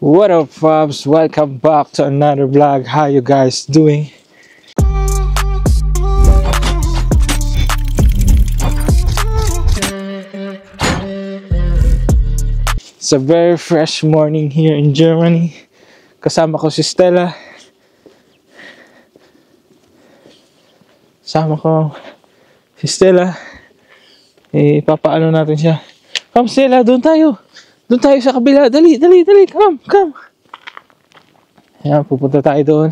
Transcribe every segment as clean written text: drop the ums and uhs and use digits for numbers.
What up, Fabs? Welcome back to another vlog. How you guys doing? It's a very fresh morning here in Germany. Kasama ko si Stella. Papaano natin siya. Come, Stella, doon tayo. Doon tayo sa kabila. Dali. Come. Ayan, pupunta tayo doon.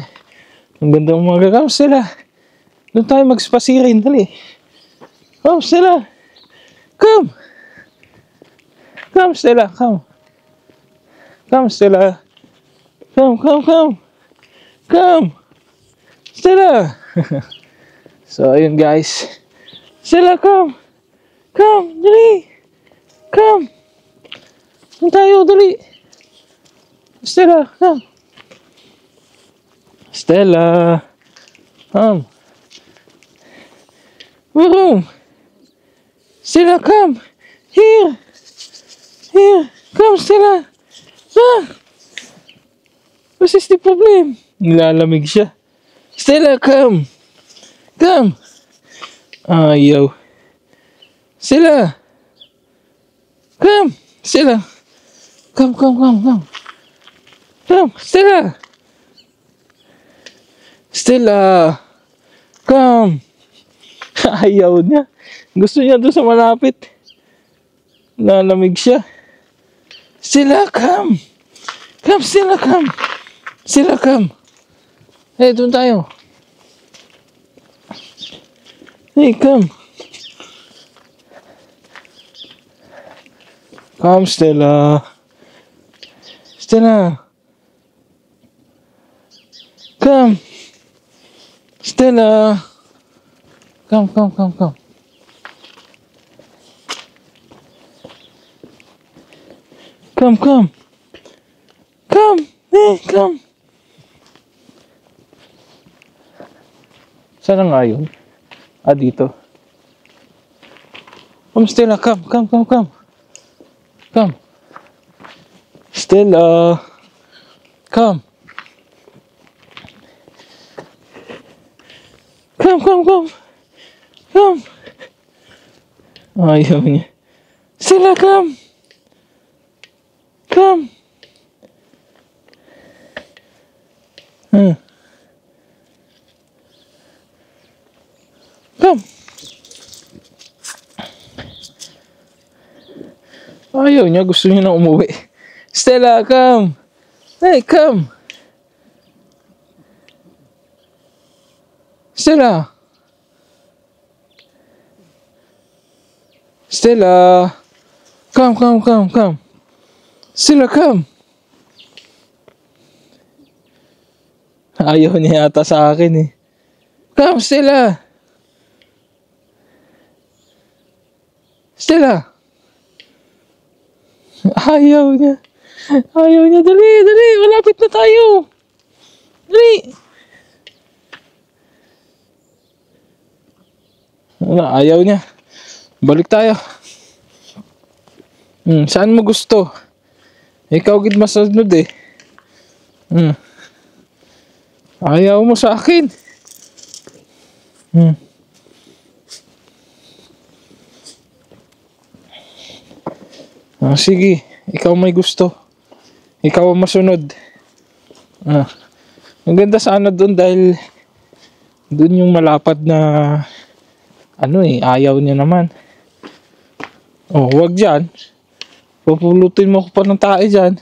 Ang ganda ng mga come, Stella. Doon tayo magspasirin. Dali. Come, Stella. Come. Come, Stella. Come. Come, Stella. Come. Stella. So, ayun guys. Stella, come. Dali. Come. Doon tayo, dali. Stella, come. Stella. Come. Woohoo. Stella, come. Here. Come, Stella. What is the problem? Nilalamig siya. Stella, come. Ayaw. Stella. Come. Stella. Come. Stella. Come. Ayaw niya. Gusto niya doon sa malapit. Nalamig siya. Stella, come. Stella, come. Hey, doon tayo. Hey, come. Come, Stella. Come. Stella. Come. Hey, come. Saan nga yun? Dito. Come, Stella. Come. Stella. Come. Ayaw niya. Stella, come. Come. Ayaw niya, gusto niya na umuwi. Stella, come. Hey, come. Stella. Come. Stella, come. Ayaw niya yata sa akin eh. Come, Stella. Ayaw niya. Dali. Malapit na tayo. Dali. Ayaw niya. Balik tayo. Saan mo gusto? Ikaw gid masunod eh. Ayaw mo sa akin. Sige, ikaw may gusto. Ikaw ang masunod. Ang ganda sana doon dahil doon yung malapad na ayaw niya naman. Wag dyan. Papulutin mo ko pa ng tae dyan.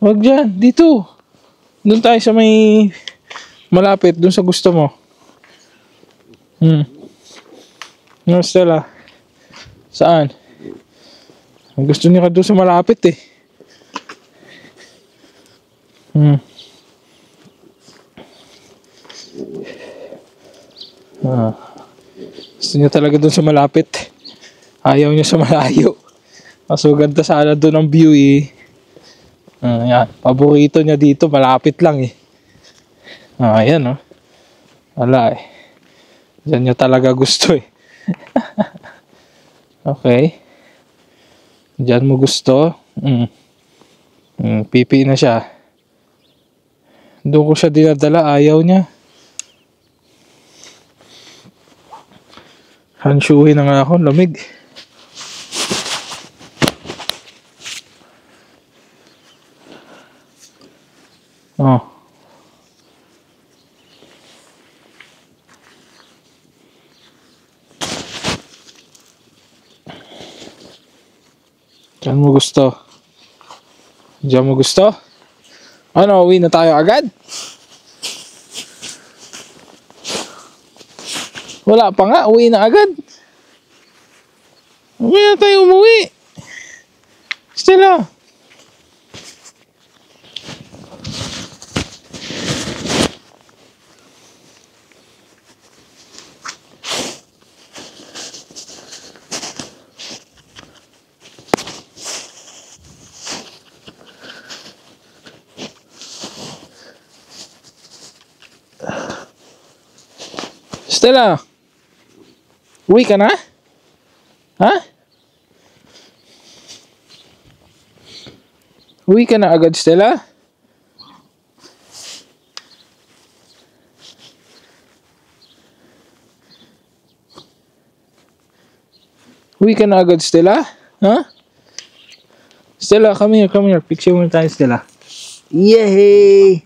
Wag dyan, dito. Doon tayo sa may malapit, doon sa gusto mo. Stella. Saan? Gusto niya ka doon sa malapit eh. Gusto niya talaga doon sa malapit. Ayaw niya sa malayo. Mas maganda sana doon ang view eh. Yan. Paborito niya dito, malapit lang eh. Ayan Wala eh. Diyan niya talaga gusto eh. Okay. Diyan mo gusto. Pipi na siya. Doon ko siya dinadala, ayaw niya. Hansyuhin na nga ako, lamig. Oh. Diyan mo gusto? Diyan mo gusto? Ano, uwi na tayo agad? Wala pa nga, uwi na agad. Uwi na tayo umuwi. Stella. Stella. Uwi ka na? Ha? Uwi ka na agad, Stella? Uwi ka na agad, Stella? Ha? Stella, come here. Picture muna tayo, Stella. Yay!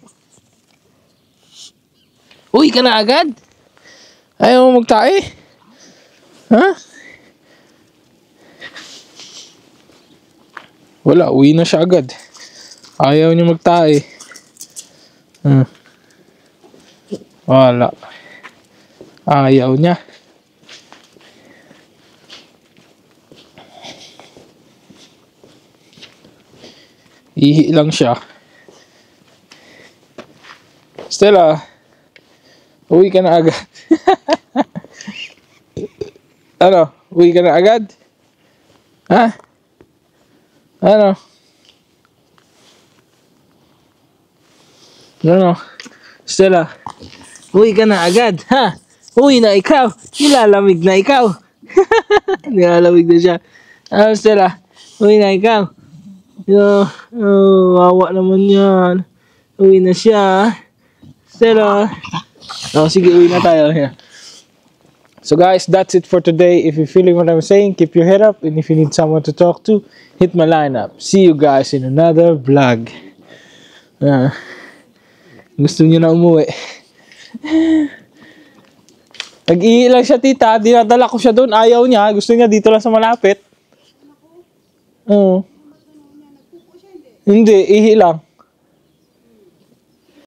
Uwi ka na agad? Ayaw mo magtae? Ha? Wala, uwi na siya agad. Ayaw niya magtae. Wala. Ayaw niya. Ihi lang siya. Stella, uwi ka na agad. Ano? Uwi ka na agad? Ha? Ano? Ano? Stella, uwi ka na agad, ha? Uwi na ikaw. Nilalamig na ikaw. Nilalamig na siya. Ano, Stella? Uwi na ikaw. Wawa naman yan. Uwi na siya. Stella. Sige, uwi na tayo. Here. So guys, that's it for today. If you're feeling what I'm saying, keep your head up. And if you need someone to talk to, hit my line up. See you guys in another vlog. Gusto niyo na umuwi. Nag-ihi lang siya, tita. Dinadala ko siya doon. Ayaw niya. Gusto niya dito lang sa malapit. Oo. Hindi, ihi lang.